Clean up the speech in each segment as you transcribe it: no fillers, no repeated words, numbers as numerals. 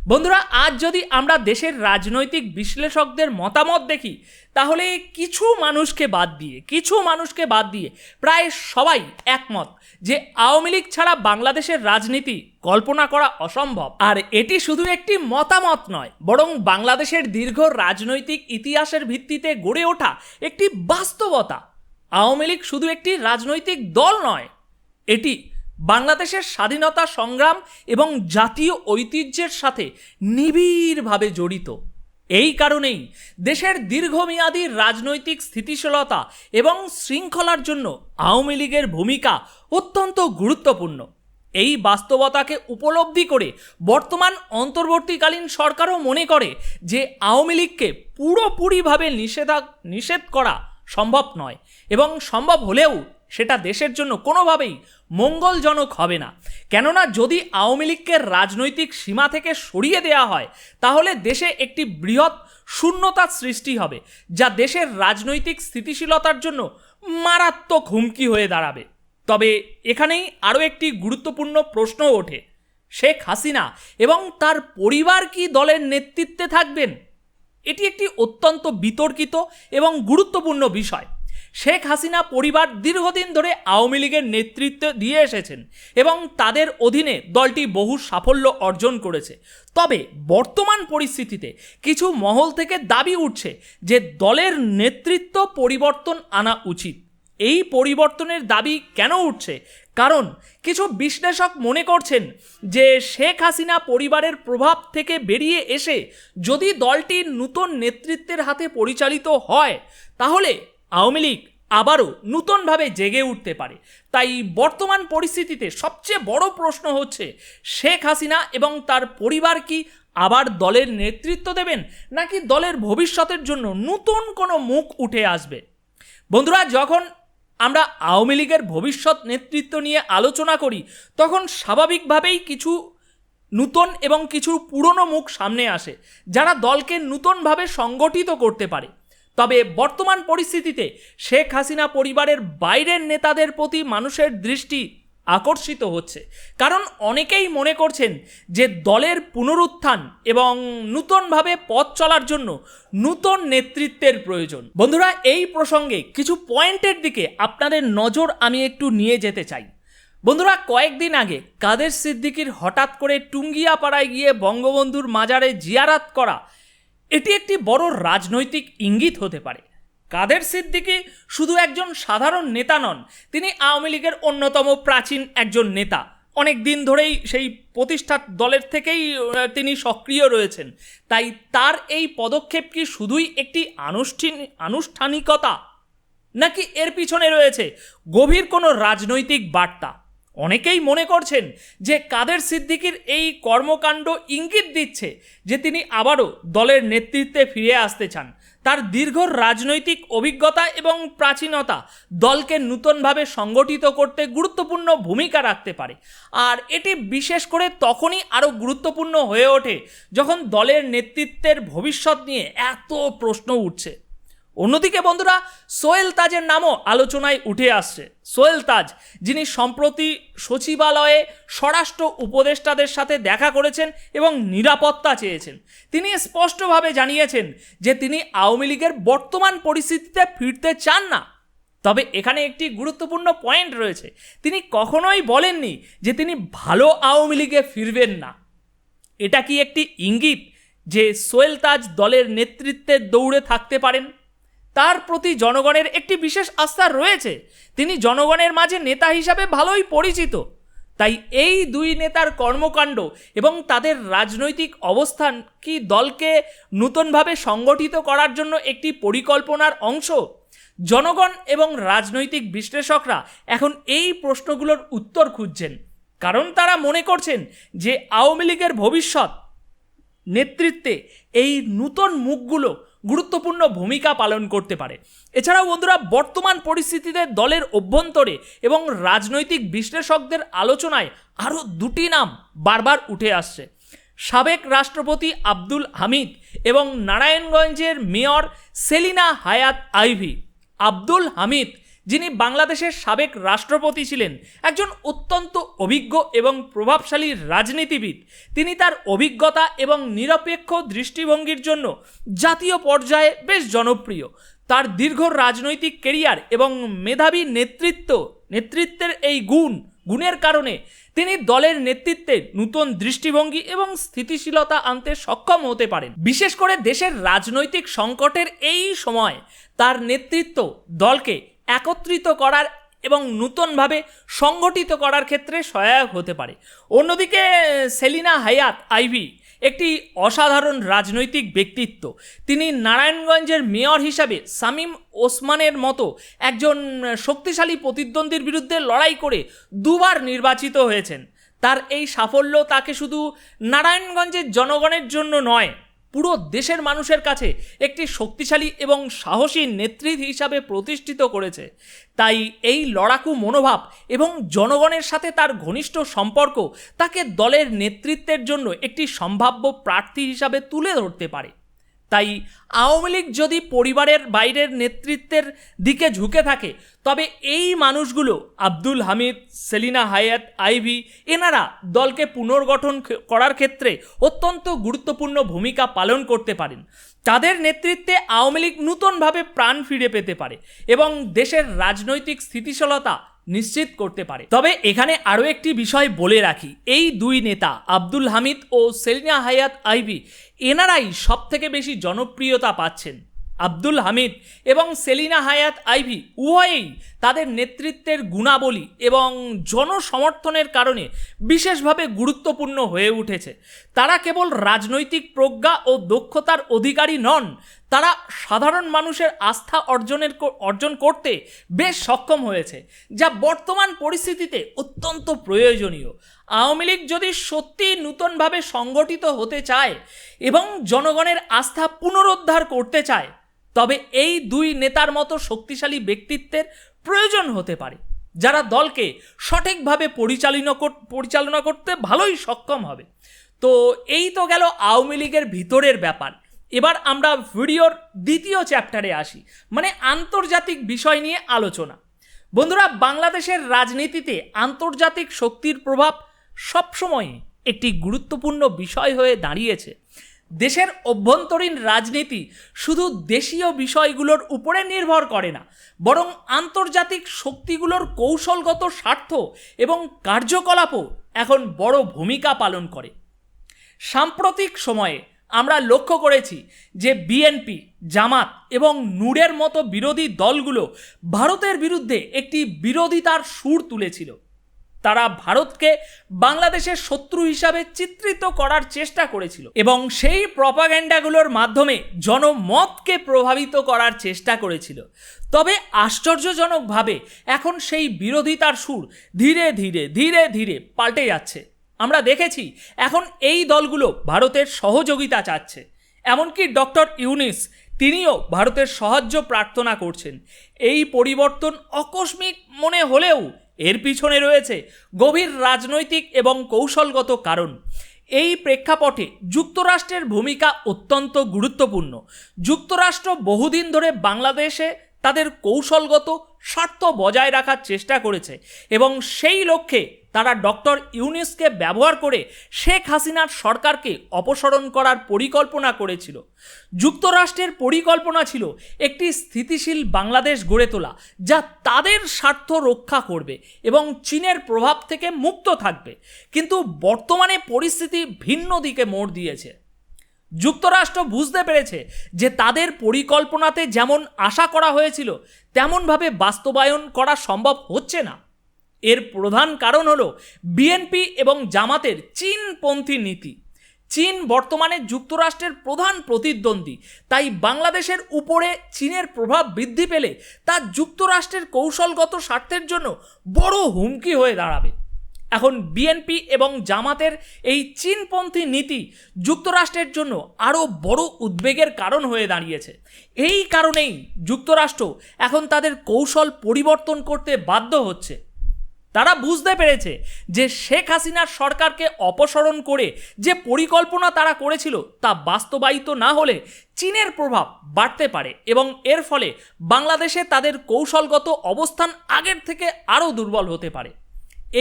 বন্ধুরা, আজ যদি আমরা দেশের রাজনৈতিক বিশ্লেষকদের মতামত দেখি, তাহলে কিছু মানুষকে বাদ দিয়ে প্রায় সবাই একমত যে আওয়ামী লীগ ছাড়া বাংলাদেশের রাজনীতি কল্পনা করা অসম্ভব। আর এটি শুধু একটি মতামত নয়, বরং বাংলাদেশের দীর্ঘ রাজনৈতিক ইতিহাসের ভিত্তিতে গড়ে ওঠা একটি বাস্তবতা। আওয়ামী লীগ শুধু একটি রাজনৈতিক দল নয়, এটি বাংলাদেশের স্বাধীনতা সংগ্রাম এবং জাতীয় ঐতিহ্যের সাথে নিবিড়ভাবে জড়িত। এই কারণেই দেশের দীর্ঘমেয়াদী রাজনৈতিক স্থিতিশীলতা এবং শৃঙ্খলার জন্য আওয়ামী লীগের ভূমিকা অত্যন্ত গুরুত্বপূর্ণ। এই বাস্তবতাকে উপলব্ধি করে বর্তমান অন্তর্বর্তীকালীন সরকারও মনে করে যে আওয়ামী লীগকে পুরোপুরিভাবে নিষেধ করা সম্ভব নয়, এবং সম্ভব হলেও সেটা দেশের জন্য কোনোভাবেই মঙ্গলজনক হবে না। কেননা যদি আওয়ামী লীগকে রাজনৈতিক সীমা থেকে সরিয়ে দেওয়া হয়, তাহলে দেশে একটি বৃহৎ শূন্যতার সৃষ্টি হবে, যা দেশের রাজনৈতিক স্থিতিশীলতার জন্য মারাত্মক হুমকি হয়ে দাঁড়াবে। তবে এখানেই আরও একটি গুরুত্বপূর্ণ প্রশ্ন ওঠে, শেখ হাসিনা এবং তার পরিবার কি দলের নেতৃত্বে থাকবেন? এটি একটি অত্যন্ত বিতর্কিত এবং গুরুত্বপূর্ণ বিষয়। শেখ হাসিনা পরিবার দীর্ঘদিন ধরে আওয়ামী লীগের নেতৃত্ব দিয়ে এসেছেন এবং তাদের অধীনে দলটি বহু সাফল্য অর্জন করেছে। তবে বর্তমান পরিস্থিতিতে কিছু মহল থেকে দাবি উঠছে যে দলের নেতৃত্ব পরিবর্তন আনা উচিত। এই পরিবর্তনের দাবি কেন উঠছে? কারণ কিছু বিশ্লেষক মনে করছেন যে শেখ হাসিনা পরিবারের প্রভাব থেকে বেরিয়ে এসে যদি দলটি নতুন নেতৃত্বের হাতে পরিচালিত হয়, তাহলে আওয়ামী লীগ আবারও নতুনভাবে জেগে উঠতে পারে। তাই বর্তমান পরিস্থিতিতে সবচেয়ে বড় প্রশ্ন হচ্ছে, শেখ হাসিনা এবং তার পরিবার কি আবার দলের নেতৃত্ব দেবেন, নাকি দলের ভবিষ্যতের জন্য নতুন কোনো মুখ উঠে আসবে? বন্ধুরা, যখন আমরা আওয়ামী লীগের ভবিষ্যৎ নেতৃত্ব নিয়ে আলোচনা করি, তখন স্বাভাবিকভাবেই কিছু নতুন এবং কিছু পুরনো মুখ সামনে আসে, যারা দলকে নতুনভাবে সংগঠিত করতে পারে। তবে বর্তমান পরিস্থিতিতে শেখ হাসিনা পরিবারের বাইরের নেতাদের প্রতি মানুষের দৃষ্টি আকর্ষিত হচ্ছে, কারণ অনেকেই মনে করছেন যে দলের পুনরুত্থান এবং নতুনভাবে পথ চলার জন্য নতুন নেতৃত্বের প্রয়োজন। বন্ধুরা, এই প্রসঙ্গে কিছু পয়েন্টের দিকে আপনাদের নজর আমি একটু নিয়ে যেতে চাই। বন্ধুরা, কয়েকদিন আগে কাদের সিদ্দিকীর হঠাৎ করে টুঙ্গিয়াপাড়ায় গিয়ে বঙ্গবন্ধুর মাজারে জিয়ারাত করা, এটি একটি বড় রাজনৈতিক ইঙ্গিত হতে পারে। কাদের সিদ্দিকী শুধু একজন সাধারণ নেতা নন, তিনি আওয়ামী লীগের অন্যতম প্রাচীন একজন নেতা। অনেক দিন ধরেই সেই প্রতিষ্ঠা দলের থেকেই তিনি সক্রিয় রয়েছেন। তাই তার এই পদক্ষেপ কি শুধুই একটি আনুষ্ঠানিকতা, নাকি এর পিছনে রয়েছে গভীর কোনো রাজনৈতিক বার্তা? অনেকেই মনে করছেন যে কাদের সিদ্দিকীর এই কর্মকাণ্ড ইঙ্গিত দিচ্ছে যে তিনি আবারও দলের নেতৃত্বে ফিরে আসতে চান। তার দীর্ঘ রাজনৈতিক অভিজ্ঞতা এবং প্রাচীনতা দলকে নতুনভাবে সংগঠিত করতে গুরুত্বপূর্ণ ভূমিকা রাখতে পারে। আর এটি বিশেষ করে তখনই আরও গুরুত্বপূর্ণ হয়ে ওঠে যখন দলের নেতৃত্বের ভবিষ্যৎ নিয়ে এত প্রশ্ন উঠছে। অন্যদিকে বন্ধুরা, সোহেল তাজের নামও আলোচনায় উঠে আসছে। সোহেল তাজ, যিনি সম্প্রতি সচিবালয়ে স্বরাষ্ট্র উপদেষ্টাদের সাথে দেখা করেছেন এবং নিরাপত্তা চেয়েছেন, তিনি স্পষ্টভাবে জানিয়েছেন যে তিনি আওয়ামী লীগের বর্তমান পরিস্থিতিতে ফিরতে চান না। তবে এখানে একটি গুরুত্বপূর্ণ পয়েন্ট রয়েছে, তিনি কখনোই বলেননি যে তিনি ভালো আওয়ামী লীগে ফিরবেন না। এটা কি একটি ইঙ্গিত যে সোহেল তাজ দলের নেতৃত্বের দৌড়ে থাকতে পারেন? তার প্রতি জনগণের একটি বিশেষ আস্থা রয়েছে, তিনি জনগণের মাঝে নেতা হিসাবে ভালোই পরিচিত। তাই এই দুই নেতার কর্মকাণ্ড এবং তাদের রাজনৈতিক অবস্থান কি দলকে নতুনভাবে সংগঠিত করার জন্য একটি পরিকল্পনার অংশ? জনগণ এবং রাজনৈতিক বিশ্লেষকরা এখন এই প্রশ্নগুলোর উত্তর খুঁজছেন, কারণ তারা মনে করছেন যে আওয়ামী লীগের ভবিষ্যৎ নেতৃত্বে এই নতুন মুখগুলো গুরুত্বপূর্ণ ভূমিকা পালন করতে পারে। এছাড়াও বন্ধুরা, বর্তমান পরিস্থিতিতে দলের অভ্যন্তরে এবং রাজনৈতিক বিশ্লেষকদের আলোচনায় আরও দুটি নাম বারবার উঠে আসছে। সাবেক রাষ্ট্রপতি আব্দুল হামিদ এবং নারায়ণগঞ্জের মেয়র সেলিনা হায়াত আইভী। আব্দুল হামিদ যিনি বাংলাদেশের সাবেক রাষ্ট্রপতি ছিলেন, একজন অত্যন্ত অভিজ্ঞ এবং প্রভাবশালী রাজনীতিবিদ। তিনি তার অভিজ্ঞতা এবং নিরপেক্ষ দৃষ্টিভঙ্গির জন্য জাতীয় পর্যায়ে বেশ জনপ্রিয়। তার দীর্ঘ রাজনৈতিক কেরিয়ার এবং মেধাবী নেতৃত্বের এই গুণের কারণে তিনি দলের নেতৃত্বে নতুন দৃষ্টিভঙ্গি এবং স্থিতিশীলতা আনতে সক্ষম হতে পারেন। বিশেষ করে দেশের রাজনৈতিক সংকটের এই সময় তার নেতৃত্ব দলকে একত্রিত করার এবং নতুনভাবে সংগঠিত করার ক্ষেত্রে সহায়ক হতে পারে। অন্যদিকে সেলিনা হায়াৎ আইভি একটি অসাধারণ রাজনৈতিক ব্যক্তিত্ব। তিনি নারায়ণগঞ্জের মেয়র হিসাবে শামীম ওসমানের মতো একজন শক্তিশালী প্রতিদ্বন্দ্বীর বিরুদ্ধে লড়াই করে দুবার নির্বাচিত হয়েছেন। তার এই সাফল্য তাকে শুধু নারায়ণগঞ্জের জনগণের জন্য নয়, পুরো দেশের মানুষের কাছে একটি শক্তিশালী এবং সাহসী নেত্রী হিসাবে প্রতিষ্ঠিত করেছে। তাই এই লড়াকু মনোভাব এবং জনগণের সাথে তার ঘনিষ্ঠ সম্পর্ক তাকে দলের নেতৃত্বের জন্য একটি সম্ভাব্য প্রার্থী হিসাবে তুলে ধরতে পারে। তাই আওয়ামী লীগ যদি পরিবারের বাইরের নেতৃত্বের দিকে ঝুঁকে থাকে, তবে এই মানুষগুলো আব্দুল হামিদ, সেলিনা হায়াৎ আইভি, এনারা দলকে পুনর্গঠন করার ক্ষেত্রে অত্যন্ত গুরুত্বপূর্ণ ভূমিকা পালন করতে পারেন। তাদের নেতৃত্বে আওয়ামী লীগ নতুনভাবে প্রাণ ফিরে পেতে পারে এবং দেশের রাজনৈতিক স্থিতিশীলতা নিশ্চিত করতে পারে। তবে এখানে আরও একটি বিষয় বলে রাখি, এই দুই নেতা আব্দুল হামিদ ও সেলিনা হায়াৎ আইভি এনারাই সবথেকে বেশি জনপ্রিয়তা পাচ্ছেন। আব্দুল হামিদ এবং সেলিনা হায়াৎ আইভি উভয়েই তাদের নেতৃত্বের গুণাবলী এবং জনসমর্থনের কারণে বিশেষভাবে গুরুত্বপূর্ণ হয়ে উঠেছে। তারা কেবল রাজনৈতিক প্রজ্ঞা ও দক্ষতার অধিকারী নন, তারা সাধারণ মানুষের আস্থা অর্জন করতে বেশ সক্ষম হয়েছে, যা বর্তমান পরিস্থিতিতে অত্যন্ত প্রয়োজনীয়। আওয়ামী লীগ যদি সত্যি নতুনভাবে সংগঠিত হতে চায় এবং জনগণের আস্থা পুনরুদ্ধার করতে চায়, তবে এই দুই নেতার মতো শক্তিশালী ব্যক্তিত্বের প্রয়োজন হতে পারে, যারা দলকে সঠিকভাবে পরিচালনা করতে ভালোই সক্ষম হবে। তো এই তো গেল আওয়ামী লীগের ভিতরের ব্যাপার। এবার আমরা ভিডিওর দ্বিতীয় চ্যাপ্টারে আসি, মানে আন্তর্জাতিক বিষয় নিয়ে আলোচনা। বন্ধুরা, বাংলাদেশের রাজনীতিতে আন্তর্জাতিক শক্তির প্রভাব সবসময় একটি গুরুত্বপূর্ণ বিষয় হয়ে দাঁড়িয়েছে। দেশের অভ্যন্তরীণ রাজনীতি শুধু দেশীয় বিষয়গুলোর উপরে নির্ভর করে না, বরং আন্তর্জাতিক শক্তিগুলোর কৌশলগত স্বার্থ এবং কার্যকলাপও এখন বড় ভূমিকা পালন করে। সাম্প্রতিক সময়ে আমরা লক্ষ্য করেছি যে বিএনপি, জামাত এবং নূরের মতো বিরোধী দলগুলো ভারতের বিরুদ্ধে একটি বিরোধিতার সুর তুলেছিল। তারা ভারতকে বাংলাদেশের শত্রু হিসাবে চিত্রিত করার চেষ্টা করেছিল এবং সেই প্রপাগ্যান্ডাগুলোর মাধ্যমে জনমতকে প্রভাবিত করার চেষ্টা করেছিল। তবে আশ্চর্যজনকভাবে এখন সেই বিরোধিতার সুর ধীরে ধীরে পাল্টে যাচ্ছে। আমরা দেখেছি এখন এই দলগুলো ভারতের সহযোগিতা চাচ্ছে। এমনকি ডক্টর ইউনূস তিনিও ভারতের সাহায্য প্রার্থনা করছেন। এই পরিবর্তন আকস্মিক মনে হলেও এর পিছনে রয়েছে গভীর রাজনৈতিক এবং কৌশলগত কারণ। এই প্রেক্ষাপটে যুক্তরাষ্ট্রের ভূমিকা অত্যন্ত গুরুত্বপূর্ণ। যুক্তরাষ্ট্র বহুদিন ধরে বাংলাদেশে তাদের কৌশলগত স্বার্থ বজায় রাখার চেষ্টা করেছে এবং সেই লক্ষ্যে তারা ডক্টর ইউনূসকে ব্যবহার করে শেখ হাসিনার সরকারকে অপসারণ করার পরিকল্পনা করেছিল। যুক্তরাষ্ট্রের পরিকল্পনা ছিল একটি স্থিতিশীল বাংলাদেশ গড়ে তোলা, যা তাদের স্বার্থ রক্ষা করবে এবং চীনের প্রভাব থেকে মুক্ত থাকবে। কিন্তু বর্তমানে পরিস্থিতি ভিন্ন দিকে মোড় দিয়েছে। যুক্তরাষ্ট্র বুঝতে পেরেছে যে তাদের পরিকল্পনাতে যেমন আশা করা হয়েছিল তেমনভাবে বাস্তবায়ন করা সম্ভব হচ্ছে না। এর প্রধান কারণ হলো বিএনপি এবং জামাতের চীনপন্থী নীতি। চীন বর্তমানে যুক্তরাষ্ট্রের প্রধান প্রতিদ্বন্দ্বী, তাই বাংলাদেশের উপরে চীনের প্রভাব বৃদ্ধি পেলে তা যুক্তরাষ্ট্রের কৌশলগত স্বার্থের জন্য বড় হুমকি হয়ে দাঁড়াবে। এখন বিএনপি এবং জামাতের এই চীনপন্থী নীতি যুক্তরাষ্ট্রের জন্য আরও বড় উদ্বেগের কারণ হয়ে দাঁড়িয়েছে। এই কারণেই যুক্তরাষ্ট্র এখন তাদের কৌশল পরিবর্তন করতে বাধ্য হচ্ছে। তারা বুঝতে পেরেছে যে শেখ হাসিনার সরকারকে অপসারণ করে যে পরিকল্পনা তারা করেছিল তা বাস্তবায়িত না হলে চীনের প্রভাব বাড়তে পারে এবং এর ফলে বাংলাদেশে তাদের কৌশলগত অবস্থান আগের থেকে আরও দুর্বল হতে পারে।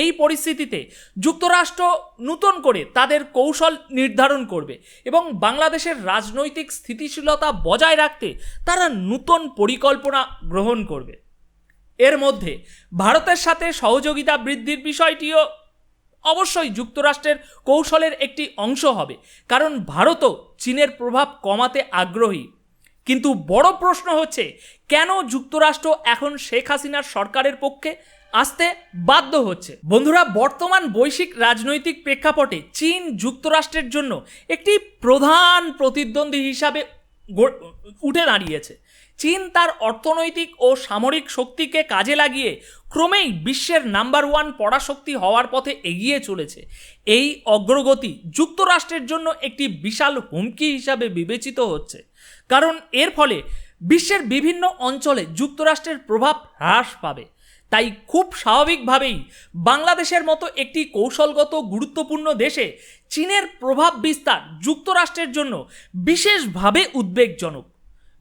এই পরিস্থিতিতে যুক্তরাষ্ট্র নতুন করে তাদের কৌশল নির্ধারণ করবে এবং বাংলাদেশের রাজনৈতিক স্থিতিশীলতা বজায় রাখতে তারা নতুন পরিকল্পনা গ্রহণ করবে। এর মধ্যে ভারতের সাথে সহযোগিতা বৃদ্ধির বিষয়টিও অবশ্যই যুক্তরাষ্ট্রের কৌশলের একটি অংশ হবে, কারণ ভারতও চীনের প্রভাব কমাতে আগ্রহী। কিন্তু বড় প্রশ্ন হচ্ছে, কেন যুক্তরাষ্ট্র এখন শেখ হাসিনার সরকারের পক্ষে আসতে বাধ্য হচ্ছে? বন্ধুরা, বর্তমান বৈশ্বিক রাজনৈতিক প্রেক্ষাপটে চীন যুক্তরাষ্ট্রের জন্য একটি প্রধান প্রতিদ্বন্দ্বী হিসাবে উঠে দাঁড়িয়েছে। চীন তার অর্থনৈতিক ও সামরিক শক্তিকে কাজে লাগিয়ে ক্রমেই বিশ্বের নাম্বার 1 পরাশক্তি হওয়ার পথে এগিয়ে চলেছে। এই অগ্রগতি যুক্তরাষ্ট্রের জন্য একটি বিশাল হুমকি হিসাবে বিবেচিত হচ্ছে, কারণ এর ফলে বিশ্বের বিভিন্ন অঞ্চলে যুক্তরাষ্ট্রের প্রভাব হ্রাস পাবে। তাই খুব স্বাভাবিকভাবেই বাংলাদেশের মতো একটি কৌশলগত গুরুত্বপূর্ণ দেশে চীনের প্রভাব বিস্তার যুক্তরাষ্ট্রের জন্য বিশেষভাবে উদ্বেগজনক।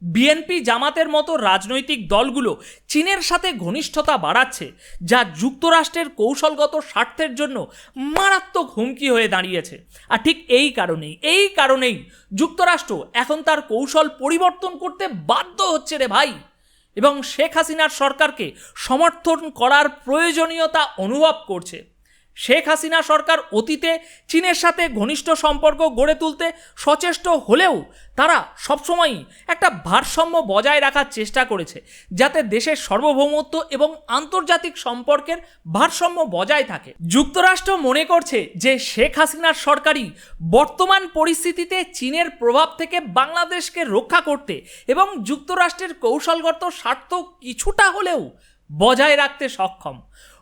বিএনপি জামাতের মতো রাজনৈতিক দলগুলো চীনের সাথে ঘনিষ্ঠতা বাড়াচ্ছে, যা যুক্তরাষ্ট্রের কৌশলগত স্বার্থের জন্য মারাত্মক হুমকি হয়ে দাঁড়িয়েছে। আর ঠিক এই কারণেই যুক্তরাষ্ট্র এখন তার কৌশল পরিবর্তন করতে বাধ্য হচ্ছে রে ভাই, এবং শেখ হাসিনার সরকারকে সমর্থন করার প্রয়োজনীয়তা অনুভব করছে। শেখ হাসিনা সরকার অতীতে চীনের সাথে ঘনিষ্ঠ সম্পর্ক গড়ে তুলতে সচেষ্ট হলেও তারা সবসময়ই একটা ভারসাম্য বজায় রাখার চেষ্টা করেছে, যাতে দেশের সার্বভৌমত্ব এবং আন্তর্জাতিক সম্পর্কের ভারসাম্য বজায় থাকে। যুক্তরাষ্ট্র মনে করছে যে শেখ হাসিনার সরকারই বর্তমান পরিস্থিতিতে চীনের প্রভাব থেকে বাংলাদেশকে রক্ষা করতে এবং যুক্তরাষ্ট্রের কৌশলগত স্বার্থ কিছুটা হলেও বজায় রাখতে সক্ষম।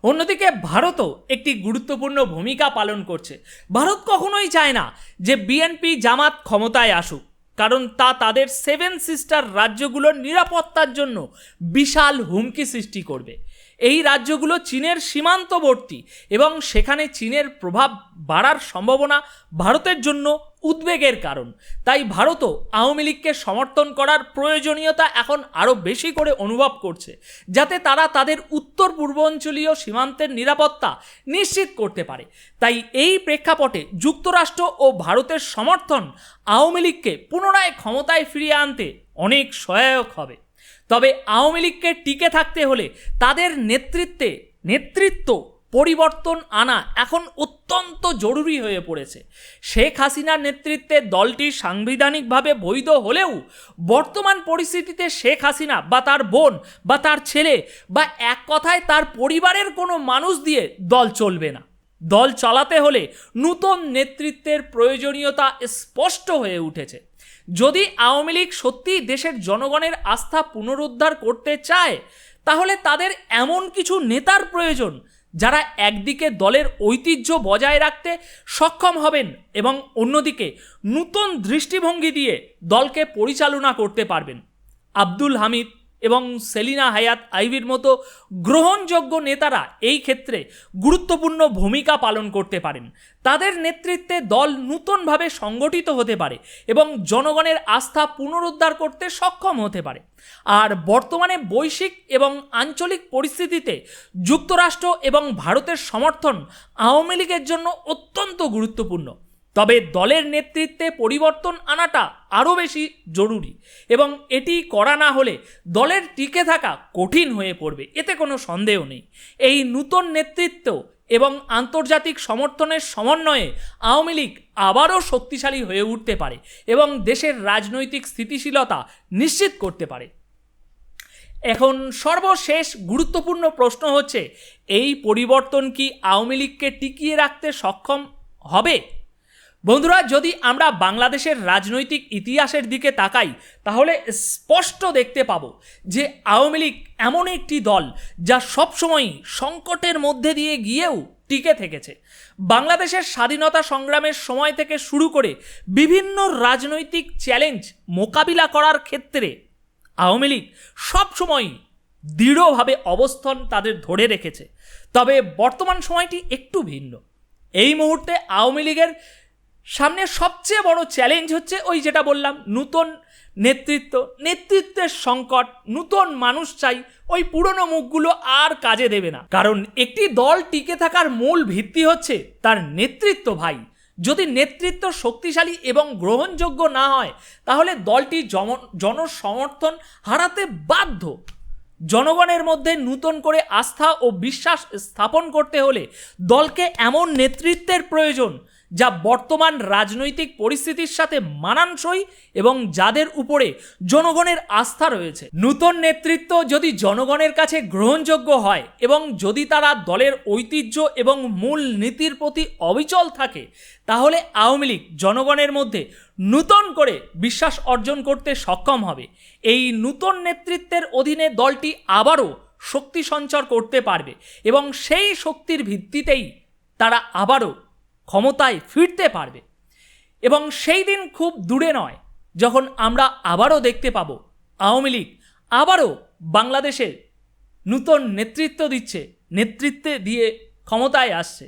অন্যদিকে ভারতও একটি গুরুত্বপূর্ণ ভূমিকা পালন করছে। ভারত কখনোই চায় না যে বিএনপি জামাত ক্ষমতায় আসুক, কারণ তা তাদের 7 সিস্টার রাজ্যগুলোর নিরাপত্তার জন্য বিশাল হুমকি সৃষ্টি করবে। এই রাজ্যগুলো চীনের সীমান্তবর্তী এবং সেখানে চীনের প্রভাব বাড়ার সম্ভাবনা ভারতের জন্য উদ্বেগের কারণ। তাই ভারতও আওয়ামী লীগকে সমর্থন করার প্রয়োজনীয়তা এখন আরও বেশি করে অনুভব করছে, যাতে তারা তাদের উত্তর পূর্বাঞ্চলীয় সীমান্তের নিরাপত্তা নিশ্চিত করতে পারে। তাই এই প্রেক্ষাপটে যুক্তরাষ্ট্র ও ভারতের সমর্থন আওয়ামী লীগকে পুনরায় ক্ষমতায় ফিরিয়ে আনতে অনেক সহায়ক হবে। তবে আওয়ামী লীগকে টিকে থাকতে হলে তাদের নেতৃত্ব পরিবর্তন আনা এখন অত্যন্ত জরুরি হয়ে পড়েছে। শেখ হাসিনার নেতৃত্বে দলটি সাংবিধানিকভাবে বৈধ হলেও বর্তমান পরিস্থিতিতে শেখ হাসিনা বা তার বোন বা তার ছেলে বা এক কথায় তার পরিবারের কোনো মানুষ দিয়ে দল চলবে না। দল চালাতে হলে নতুন নেতৃত্বের প্রয়োজনীয়তা স্পষ্ট হয়ে উঠেছে। যদি আওয়ামী লীগ সত্যিই দেশের জনগণের আস্থা পুনরুদ্ধার করতে চায়, তাহলে তাদের এমন কিছু নেতার প্রয়োজন যারা একদিকে দলের ঐতিহ্য বজায় রাখতে সক্ষম হবেন এবং অন্যদিকে নতুন দৃষ্টিভঙ্গি দিয়ে দলকে পরিচালনা করতে পারবেন। আব্দুল হামিদ এবং সেলিনা হায়াত আইভির মতো গ্রহণযোগ্য নেতারা এই ক্ষেত্রে গুরুত্বপূর্ণ ভূমিকা পালন করতে পারেন। তাদের নেতৃত্বে দল নতুনভাবে সংগঠিত হতে পারে এবং জনগণের আস্থা পুনরুদ্ধার করতে সক্ষম হতে পারে। আর বর্তমানে বৈশ্বিক এবং আঞ্চলিক পরিস্থিতিতে যুক্তরাষ্ট্র এবং ভারতের সমর্থন আওয়ামী লীগের জন্য অত্যন্ত গুরুত্বপূর্ণ। তবে দলের নেতৃত্বে পরিবর্তন আনাটা আরও বেশি জরুরি এবং এটি করা না হলে দলের টিকে থাকা কঠিন হয়ে পড়বে, এতে কোনো সন্দেহ নেই। এই নতুন নেতৃত্ব এবং আন্তর্জাতিক সমর্থনের সমন্বয়ে আওয়ামী লীগ আবারও শক্তিশালী হয়ে উঠতে পারে এবং দেশের রাজনৈতিক স্থিতিশীলতা নিশ্চিত করতে পারে। এখন সর্বশেষ গুরুত্বপূর্ণ প্রশ্ন হচ্ছে, এই পরিবর্তন কি আওয়ামী লীগকে টিকিয়ে রাখতে সক্ষম হবে? বন্ধুরা, যদি আমরা বাংলাদেশের রাজনৈতিক ইতিহাসের দিকে তাকাই, তাহলে স্পষ্ট দেখতে পাবো যে আওয়ামী লীগ এমন একটি দল যা সবসময়ই সংকটের মধ্যে দিয়ে গিয়েও টিকে থেকেছে। বাংলাদেশের স্বাধীনতা সংগ্রামের সময় থেকে শুরু করে বিভিন্ন রাজনৈতিক চ্যালেঞ্জ মোকাবিলা করার ক্ষেত্রে আওয়ামী লীগ সবসময়ই দৃঢ়ভাবে অবস্থান তাদের ধরে রেখেছে। তবে বর্তমান সময়টি একটু ভিন্ন। এই মুহূর্তে আওয়ামী লীগের সামনে সবচেয়ে বড় চ্যালেঞ্জ হচ্ছে ওই যেটা বললাম, নূতন নেতৃত্বের সংকট। নূতন মানুষ চাই, ওই পুরনো মুখগুলো আর কাজে দেবে না। কারণ একটি দল টিকে থাকার মূল ভিত্তি হচ্ছে তার নেতৃত্ব ভাই। যদি নেতৃত্ব শক্তিশালী এবং গ্রহণযোগ্য না হয় তাহলে দলটি জনসমর্থন হারাতে বাধ্য। জনগণের মধ্যে নূতন করে আস্থা ও বিশ্বাস স্থাপন করতে হলে দলকে এমন নেতৃত্বের প্রয়োজন যা বর্তমান রাজনৈতিক পরিস্থিতির সাথে মানানসই এবং যাদের উপরে জনগণের আস্থা রয়েছে। নূতন নেতৃত্ব যদি জনগণের কাছে গ্রহণযোগ্য হয় এবং যদি তারা দলের ঐতিহ্য এবং মূল নীতির প্রতি অবিচল থাকে, তাহলে আওয়ামী লীগ জনগণের মধ্যে নূতন করে বিশ্বাস অর্জন করতে সক্ষম হবে। এই নূতন নেতৃত্বের অধীনে দলটি আবারও শক্তি সঞ্চার করতে পারবে এবং সেই শক্তির ভিত্তিতেই তারা আবারও ক্ষমতায় ফিরতে পারবে। এবং সেই দিন খুব দূরে নয় যখন আমরা আবারও দেখতে পাব আওয়ামী লীগ আবারও বাংলাদেশের নূতন নেতৃত্বে দিয়ে ক্ষমতায় আসছে।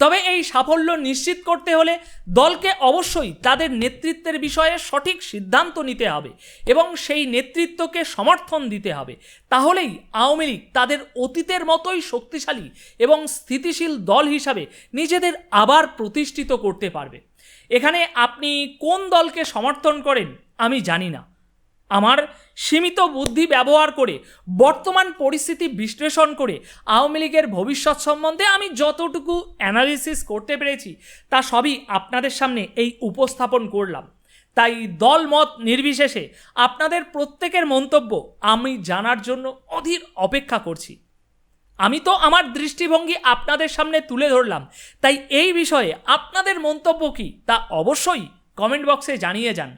তবে এই সাফল্য নিশ্চিত করতে হলে দলকে অবশ্যই তাদের নেতৃত্বের বিষয়ে সঠিক সিদ্ধান্ত নিতে হবে এবং সেই নেতৃত্বকে সমর্থন দিতে হবে। তাহলেই আওয়ামী লীগ তাদের অতীতের মতোই শক্তিশালী এবং স্থিতিশীল দল হিসাবে নিজেদের আবার প্রতিষ্ঠিত করতে পারবে। এখানে আপনি কোন দলকে সমর্থন করেন আমি জানি না। আমার সীমিত বুদ্ধি ব্যবহার করে বর্তমান পরিস্থিতি বিশ্লেষণ করে আওয়ামী লীগের ভবিষ্যৎ সম্বন্ধে আমি যতটুকু অ্যানালিসিস করতে পেরেছি তা সবই আপনাদের সামনে এই উপস্থাপন করলাম। তাই দল মত নির্বিশেষে আপনাদের প্রত্যেকের মন্তব্য আমি জানার জন্য অধীর অপেক্ষা করছি। আমি তো আমার দৃষ্টিভঙ্গি আপনাদের সামনে তুলে ধরলাম, তাই এই বিষয়ে আপনাদের মন্তব্য কী তা অবশ্যই কমেন্ট বক্সে জানিয়ে যান।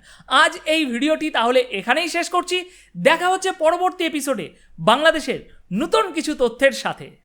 আজ এই ভিডিওটি তাহলে এখানেই শেষ করছি। দেখা হচ্ছে পরবর্তী এপিসোডে বাংলাদেশের নতুন কিছু তথ্যের সাথে।